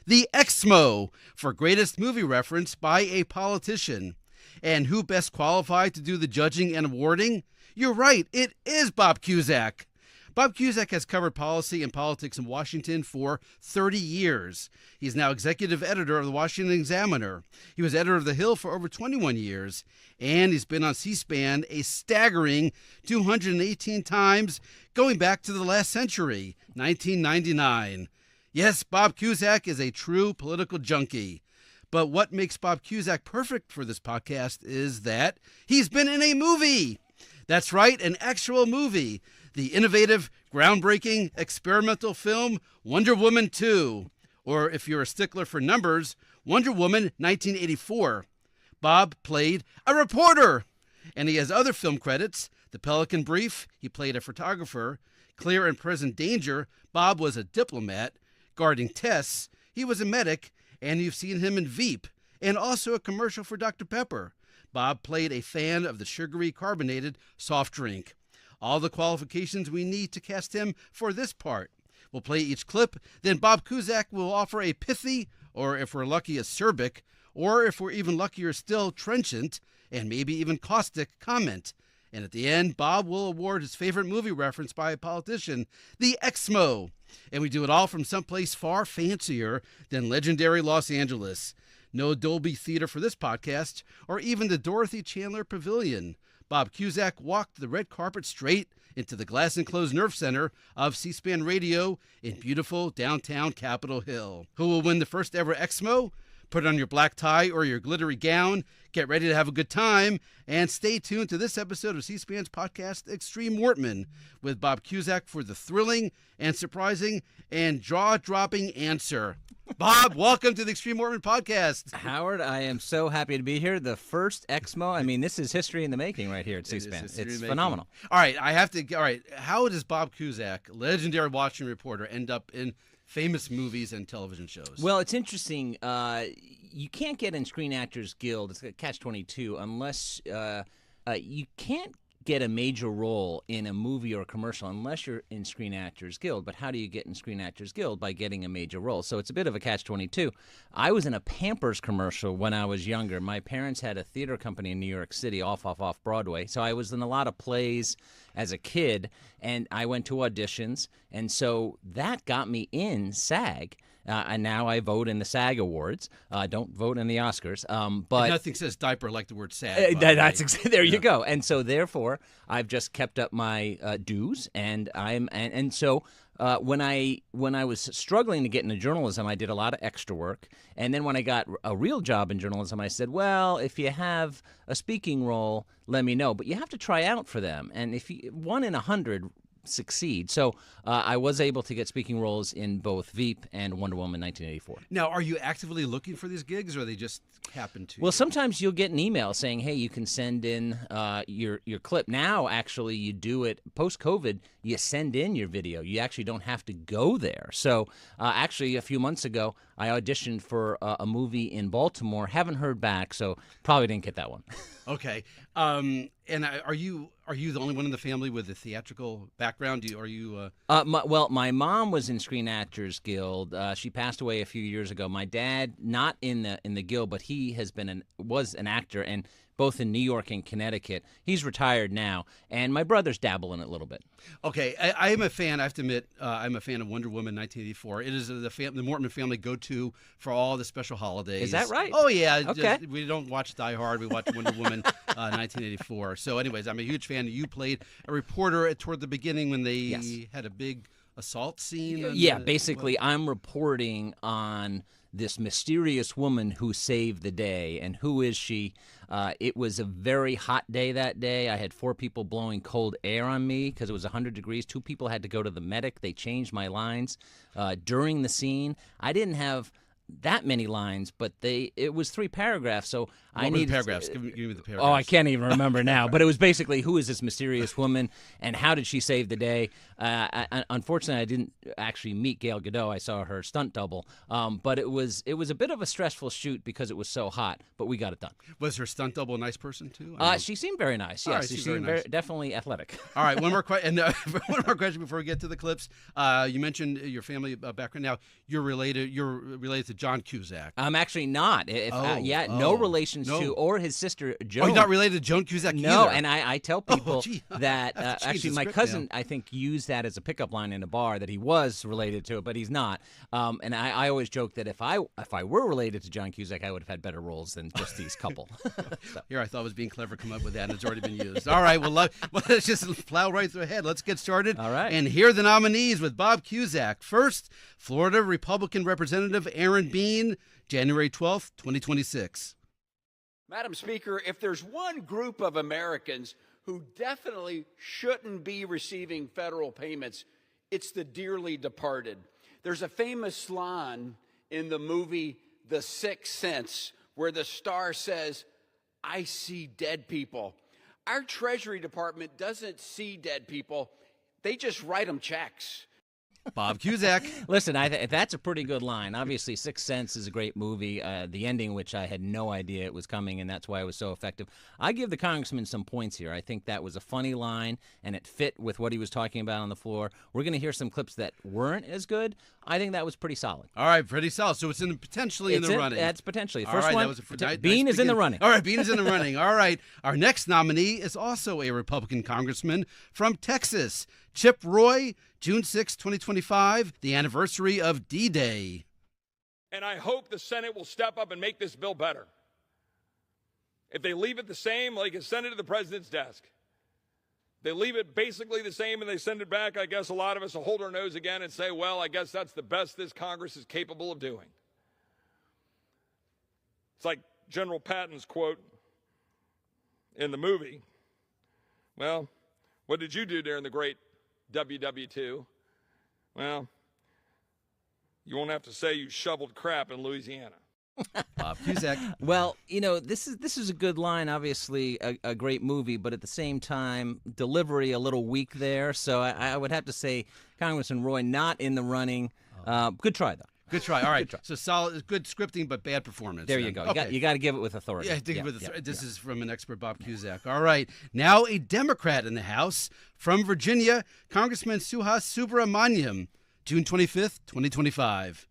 the Exmo for greatest movie reference by a politician. And who best qualified to do the judging and awarding? You're right, it is Bob Cusack. Bob Cusack has covered policy and politics in Washington for 30 years. He's now executive editor of the Washington Examiner. He was editor of The Hill for over 21 years, and he's been on C-SPAN a staggering 218 times, going back to the last century, 1999. Yes, Bob Cusack is a true political junkie. But what makes Bob Cusack perfect for this podcast is that he's been in a movie. That's right, an actual movie. The innovative, groundbreaking, experimental film Wonder Woman 2, or if you're a stickler for numbers, Wonder Woman 1984. Bob played a reporter, and he has other film credits. The Pelican Brief, he played a photographer. Clear and Present Danger, Bob was a diplomat. Guarding Tess, he was a medic, and you've seen him in Veep, and also a commercial for Dr. Pepper. Bob played a fan of the sugary carbonated soft drink. All the qualifications we need to cast him for this part. We'll play each clip, then Bob Cusack will offer a pithy, or if we're lucky, acerbic, or if we're even luckier still, trenchant, and maybe even caustic comment. And at the end, Bob will award his favorite movie reference by a politician, the Exmo. And we do it all from someplace far fancier than legendary Los Angeles. No Dolby Theater for this podcast, or even the Dorothy Chandler Pavilion. Bob Cusack walked the red carpet straight into the glass-enclosed nerve center of C-SPAN Radio in beautiful downtown Capitol Hill. Who will win the first ever Exmo? Put on your black tie or your glittery gown, get ready to have a good time, and stay tuned to this episode of C-SPAN's podcast, Extreme Mortman, with Bob Cusack for the thrilling and surprising and jaw-dropping answer. Bob, welcome to the Extreme Mortman podcast. Howard, I am so happy to be here. The first Exmo. I mean, this is history in the making right here at C-SPAN. It's phenomenal. All right, how does Bob Cusack, legendary Washington reporter, end up in famous movies and television shows? Well, it's interesting. You can't get in Screen Actors Guild, it's Catch-22, unless you can't get a major role in a movie or a commercial unless you're in Screen Actors Guild. But how do you get in Screen Actors Guild? By getting a major role. So it's a bit of a catch-22. I was in a Pampers commercial when I was younger. My parents had a theater company in New York City, off Broadway. So I was in a lot of plays as a kid, and I went to auditions. And so that got me in SAG. And now I vote in the SAG Awards. Don't vote in the Oscars. But nothing says diaper like the word SAG. There you go. And so therefore, I've just kept up my dues, and so when I was struggling to get into journalism, I did a lot of extra work. And then when I got a real job in journalism, I said, well, if you have a speaking role, let me know. But you have to try out for them. And if you 1 in 100 succeed. So I was able to get speaking roles in both Veep and Wonder Woman 1984. Now, are you actively looking for these gigs, or they just happen to you? Well, sometimes you'll get an email saying, hey, you can send in your clip. Now, actually, you do it post-COVID. You send in your video. You actually don't have to go there. So actually, a few months ago, I auditioned for a movie in Baltimore. Haven't heard back, so probably didn't get that one. Okay. And are you the only one in the family with a theatrical background? My mom was in Screen Actors Guild. She passed away a few years ago. My dad, not in the guild, but he was an actor, and both in New York and Connecticut. He's retired now, and my brothers dabble in it a little bit. Okay, I am a fan. I have to admit, I'm a fan of Wonder Woman 1984. It is the Mortman family go-to for all the special holidays. Is that right? Oh, yeah. Okay. We don't watch Die Hard. We watch Wonder Woman 1984. So anyways, I'm a huge fan. You played a reporter toward the beginning when they had a big assault scene. Yeah, basically, I'm reporting on this mysterious woman who saved the day. And who is she? It was a very hot day that day. I had 4 people blowing cold air on me because it was 100 degrees. 2 people had to go to the medic. They changed my lines during the scene. I didn't have that many lines, but it was 3 paragraphs. So what were the paragraphs? Give me the paragraphs. Oh, I can't even remember now. But it was basically, who is this mysterious woman, and how did she save the day? Unfortunately, I didn't actually meet Gal Gadot. I saw her stunt double. But it was a bit of a stressful shoot because it was so hot. But we got it done. Was her stunt double a nice person too? She seemed very nice. Yes, she seemed definitely athletic. All right, one more question. One more question before we get to the clips. You mentioned your family background. Now you're related to John Cusack. I'm actually not. No relations to or his sister Joan. Oh, you're not related to Joan Cusack No, either? and I tell people that actually my cousin, now. I think, used that as a pickup line in a bar, that he was related to it, but he's not. And I always joke that if I were related to John Cusack, I would have had better roles than just these couple. So. Here, I thought I was being clever, come up with that, and it's already been used. All right, well, let's just plow right through ahead. Let's get started. All right. And here are the nominees with Bob Cusack. First, Florida Republican Representative Aaron Bean, January 12th, 2026. Madam Speaker, if there's one group of Americans who definitely shouldn't be receiving federal payments, it's the dearly departed. There's a famous line in the movie The Sixth Sense where the star says, "I see dead people." Our Treasury Department doesn't see dead people. They just write them checks. Bob Cusack. Listen, that's a pretty good line. Obviously, Sixth Sense is a great movie. The ending, which I had no idea it was coming, and that's why it was so effective. I give the congressman some points here. I think that was a funny line, and it fit with what he was talking about on the floor. We're going to hear some clips that weren't as good. I think that was pretty solid. All right, pretty solid. So it's potentially in the running. That's potentially. All First right, one, that was a Bean is in the running. All right, Bean is in the running. All right. Our next nominee is also a Republican congressman from Texas, Chip Roy, June 6, 2025, the anniversary of D-Day. And I hope the Senate will step up and make this bill better. If they leave it the same, they can send it to the president's desk. They leave it basically the same and they send it back, I guess a lot of us will hold our nose again and say, well, I guess that's the best this Congress is capable of doing. It's like General Patton's quote in the movie. Well, what did you do during the great WW2? Well, you won't have to say you shoveled crap in Louisiana. Bob Cusack. Well, this is a good line. Obviously, a great movie, but at the same time, delivery a little weak there. So I would have to say, Congressman Roy not in the running. Good try though. Good try. All right. So solid, good scripting, but bad performance. There you go. Okay. You got to give it with authority. Yeah, this is from an expert, Bob Cusack. All right. Now a Democrat in the House from Virginia, Congressman Suhas Subramaniam, June 25th, 2025.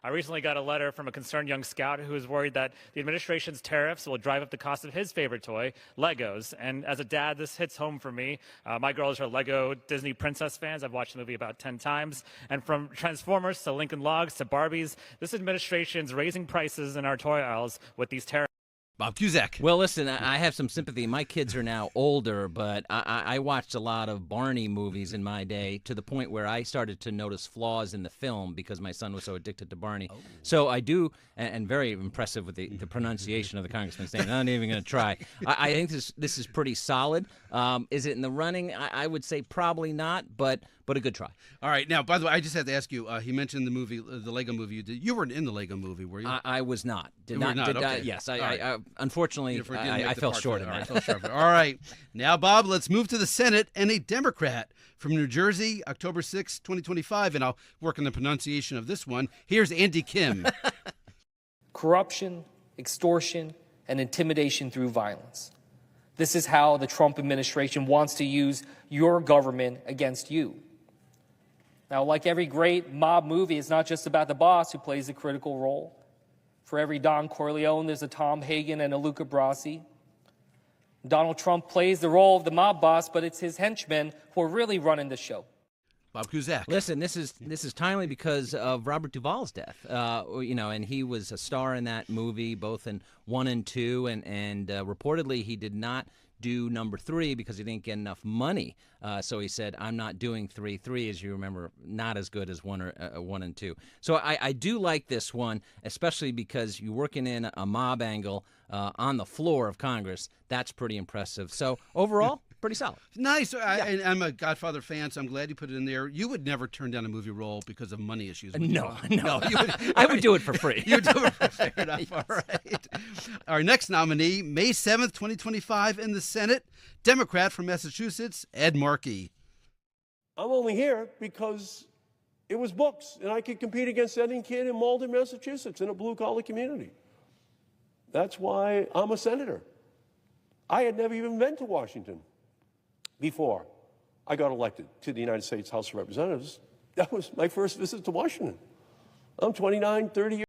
I recently got a letter from a concerned young scout who is worried that the administration's tariffs will drive up the cost of his favorite toy, Legos. And as a dad, this hits home for me. My girls are Lego Disney princess fans. I've watched the movie about 10 times. And from Transformers to Lincoln Logs to Barbies, this administration's raising prices in our toy aisles with these tariffs. Bob Cusack. Well, listen, I have some sympathy. My kids are now older, but I watched a lot of Barney movies in my day to the point where I started to notice flaws in the film because my son was so addicted to Barney. Oh. So I do, and very impressive with the pronunciation of the congressman's name. I'm not even going to try. I think this is pretty solid. Is it in the running? I would say probably not, but a good try. All right. Now, by the way, I just have to ask you, he mentioned the movie, the Lego movie. You weren't in the Lego movie, were you? I was not. Okay. Yes. Unfortunately, I fell short in that. All right. Now, Bob, let's move to the Senate and a Democrat from New Jersey, October 6, 2025. And I'll work on the pronunciation of this one. Here's Andy Kim. Corruption, extortion, and intimidation through violence. This is how the Trump administration wants to use your government against you. Now, like every great mob movie, it's not just about the boss who plays a critical role. For every Don Corleone, there's a Tom Hagen and a Luca Brasi. Donald Trump plays the role of the mob boss, but it's his henchmen who are really running the show. Bob Cusack. Listen, this is timely because of Robert Duvall's death. And he was a star in that movie, both in 1 and 2, and reportedly he did not do number 3 because he didn't get enough money. So he said, "I'm not doing 3." 3, as you remember, not as good as 1 and 2. So I do like this one, especially because you're working in a mob angle on the floor of Congress. That's pretty impressive. So overall, pretty solid. Nice. I'm a Godfather fan, so I'm glad you put it in there. You would never turn down a movie role because of money issues. No. I would do it for free. You would do it for fair enough. Yes. All right. Our next nominee, May 7th, 2025, in the Senate, Democrat from Massachusetts, Ed Markey. I'm only here because it was books, and I could compete against any kid in Malden, Massachusetts, in a blue-collar community. That's why I'm a senator. I had never even been to Washington before I got elected to the United States House of Representatives. That was my first visit to Washington. I'm 29, 30 years